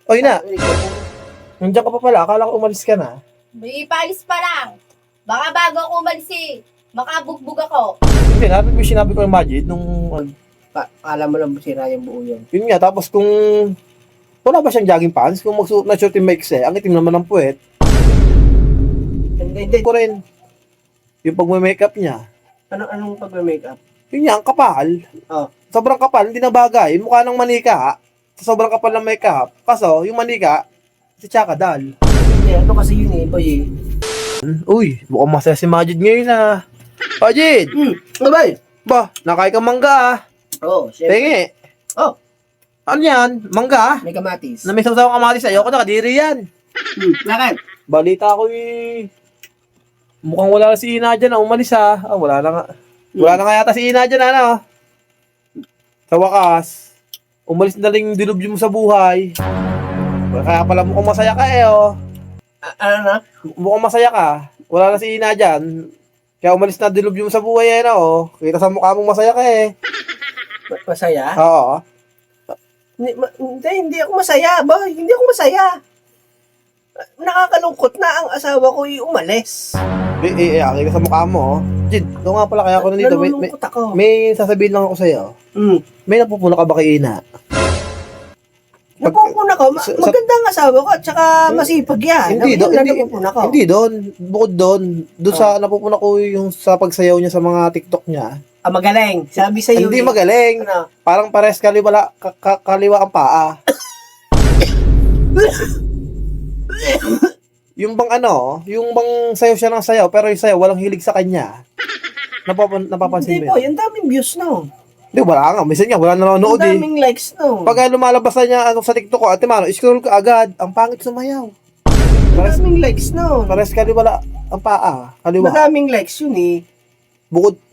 Oy na, nandiyan ka pa pala. Akala ko umalis ka na. May paalis pa lang. Baka bago ako umalis makabugbog ako. Hindi, natin ko yung sinabi ko yung Majid nung... Alam mo lang sira yung buo yun. Yun nga, tapos kung... Wala ba siyang jogging pants? Kung magsuot na short yung Mekse, ang itim naman ng puwet. Hindi. Ko rin. Yung pag-makeup niya. Anong pag-makeup? Yun nga, ang kapal. Oh. Sobrang kapal, hindi na bagay. Mukha ng manika. Sa sobrang kapal ng makeup. Kaso, yung manika, si Chaka Dal. Hindi, ano kasi yun boy eh. Uy, mukhang masaya si Majid ngayon ah. Majid! Ano ba yun? Ba, nakain ka mangga ah. Oo, syempre. Pengi. Oh, Ano yan? Mangga ah? may kamatis. Na may sawsawang kamatis. Ayoko na, kadiri yan. Bakit? Balita ko eh. Mukhang wala na si Ina dyan na umalis ha. Ah, wala na nga. Wala na nga yata si Ina dyan ano. Sa wakas, umalis na lang yung dilubyo mo sa buhay. Kaya pala mukhang masaya ka eh oh. Ano na? Mukhang masaya ka. Wala na si Ina dyan. Kaya umalis na dilubyo mo sa buhay eh oh. Kita sa mukha mong masaya ka eh. Masaya? Oo. Hindi ako masaya, boy. Hindi ako masaya. Nakakalungkot na ang asawa ko umalis. Kita sa mukha mo oh. Jid, ito nga pala kaya ako nandito. Nalulungkot ako. May sasabihin lang ako sa'yo. May napupuna ka ba kay Ina? Napupuna ko. Maganda ang asawa ko at saka masipag yan. Hindi doon, napupuna ko. hindi doon. Bukod doon, sa napupuna ko yung sa pagsayaw niya sa mga TikTok niya. Ah, magaling. Sabi sa iyo. Hindi magaling. Ano? Parang pares kaliwa ang paa. Yung bang yung bang sayaw siya ng sayaw, pero yung sayaw walang hilig sa kanya. Napapansin Hindi mo po, yun? yung daming views no. Hindi, wala nga. Minsan nga, wala nanonood Yung eh. daming likes no. Pag lumalabas na niya sa TikTok ko, ate mano, scroll ko agad. Ang pangit sumayaw. Yung daming likes no. Pares kaliwa ang paa. Kaliwa. Madaming likes yun eh.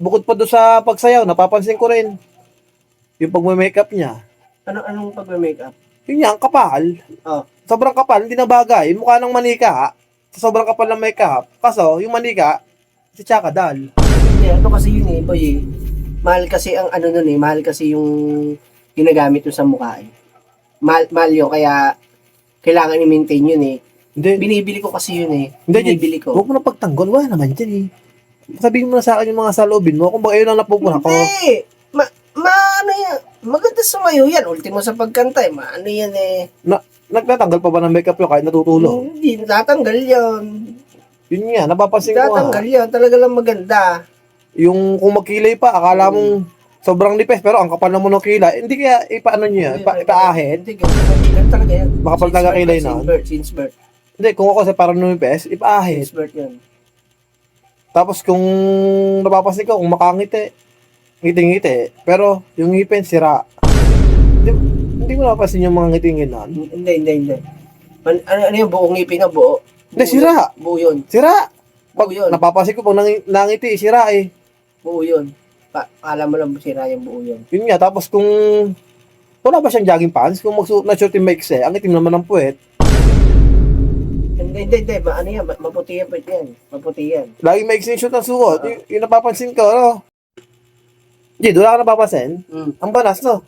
Bukod pa doon sa pagsayaw, napapansin ko rin yung pag-makeup niya. Anong pag-makeup? Yun nga, ang kapal. Oh. Sobrang kapal, hindi na bagay. Mukha ng manika. Sa sobrang kapal ng makeup. Kaso, yung manika, si Chaka Dal. Hindi, ano kasi yun boy eh. Mahal kasi ang mahal kasi yung ginagamit yun sa mukha eh. Mahal yun, kaya kailangan i-maintain yun eh. Hindi, Binibili ko kasi yun eh. hindi, Binibili ko. huwag mo na pagtanggol. Wala naman dyan eh. Sabihin mo na sa akin yung mga saloobin mo. Kung baka yun ang napupuna ko. Hindi! Ano yan? Maganda sumayo yan. Ultimo sa pagkanta eh. Ano yan eh. Nagtatanggal pa ba ng makeup yun kahit natutulog? Hindi, natatanggal yan. Yun nga, napapansin ko nga. Natatanggal yan. Talaga lang maganda. Yung kung magkilay pa, akala mong sobrang nipis, pero ang kapal naman ng kilay. Hindi kaya ipaano nyo yan? Ipaahid? Hindi, ganun talaga yan. Makapal Since talaga kilay birth, na. Since birth. Hindi, kung ako sa parang numipes, ipaahid. Since birth yan. Tapos kung napapansin ko, kung makangiti, ngiti-ngiti, pero yung ngipin, sira. Hindi mo napapansin yung mga ngitingin na. Hindi. Ano yung buong ngipin na buo? Hindi, sira. Buo yun. Sira! Buo Pag yun. napapansin ko, pag nangiti, sira eh. Buo yun. Alam mo lang sira yung buo yun. Yun nga, tapos kung wala ba siyang jogging pants, kung magsuot na short yung Mekse, ang itim naman ng puwet, Hindi. Ano yan? Maputi yan. Maputi yan. laging maiksi yung short ng suot. Yung napapansin ko, ano? Jid, wala ka napapansin? Ang banas, no?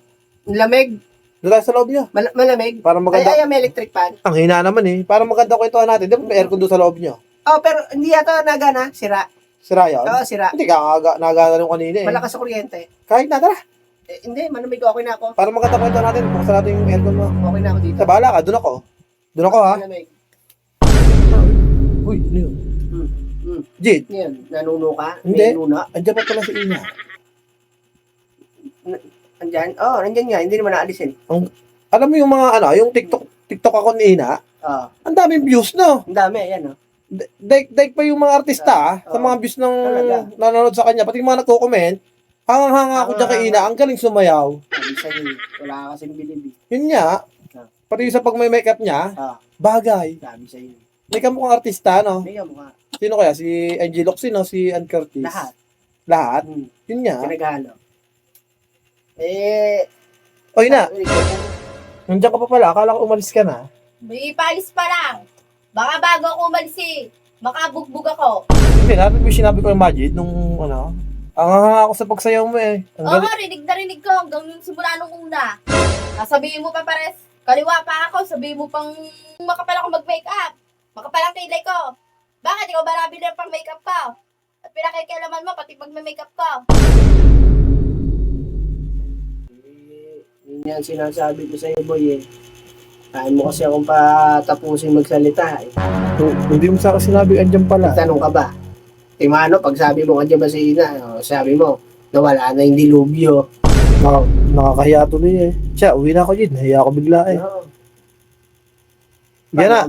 Lamig. Doon tayo sa loob niya. Malamig. Para maganda. Ay, may electric fan. Ang hina naman eh. Para maganda kwentuhan natin. Di ba may aircon doon sa loob niyo? Oh, pero hindi yata nagana. Sira. Sira yun? Oo, sira. Hindi ka nagana nung kanina eh. Malakas sa kuryente. Kahit na, tara. Hindi, malamig. Okay na ako. Para maganda kwentuhan natin. Buksan natin yung aircon mo. Okay na ako dito. Sa bahala ka, doon ako. Doon ako ha. Malamig. Uy, ano yun? Hmm. Jid, Yan, nanuno ka? Hindi. May nuna? andyan pa pala si Ina. Andyan? Oo, nandyan nga. Hindi naman naalisin. Alam mo yung mga yung TikTok ako ni Ina, Oo. ang daming views no. Ang dami, yan oh. Daig pa yung mga artista sa mga views ng Talaga. nanonood sa kanya, pati yung mga nagko-comment. Hanga-hanga ako dyan kay Ina, ang galing sumayaw. Sabi sa'yo, wala ka kasing bilib. Yun nga, pati sa pag may makeup niya, Ah, bagay. sabi sa'yo. May kamukhang artista, no? May mukha. Sino kaya? Si Angie Locsin, no? Si Ann Curtis? Lahat. Lahat? Hmm. Yun nga. Pinagalo. Oy na, nandiyan ka pa pala. Akala ko umalis ka na. May paalis pa lang. Baka bago ako umalis makabugbog ako. Hindi, natin ko yung sinabi ko yung Majid nung ang hanga ako sa pagsayaw mo eh. Ang Oo, rinig na rinig ko hanggang yung simula nung una. Sasabihin mo pa pares, Kaliwa pa ako, sabi mo pang makapal ako mag-makeup. Makapal ang kilay ko. Bakit ikaw ba nabili ng pang makeup ko? At pinakikialaman mo pati pag may makeup ko. Yun yan sinasabi ko sa'yo, boy eh. Kaya mo kasi akong patapusin magsalita eh. Hindi mo sa akin sinabi, andyan pala. Tanong ka ba? Timano, pag sabi mo kanya ba si Ina, sabi mo, nawala na yung dilubyo. Nakakahiya tuloy eh. Siya, uwi na ako din. Nahiya ako bigla eh. No. Yan na.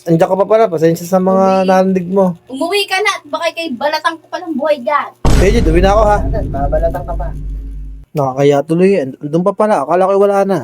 Andiyan ka pa pala. Pasensya sa mga narinig mo. Umuwi ka na at baka kay balatang ko palang buhay dyan. Kaya uwi na ako ha. Babalatan ka pa. Nakakahiya tuloy eh. Andun pa pala. Akala ko wala na.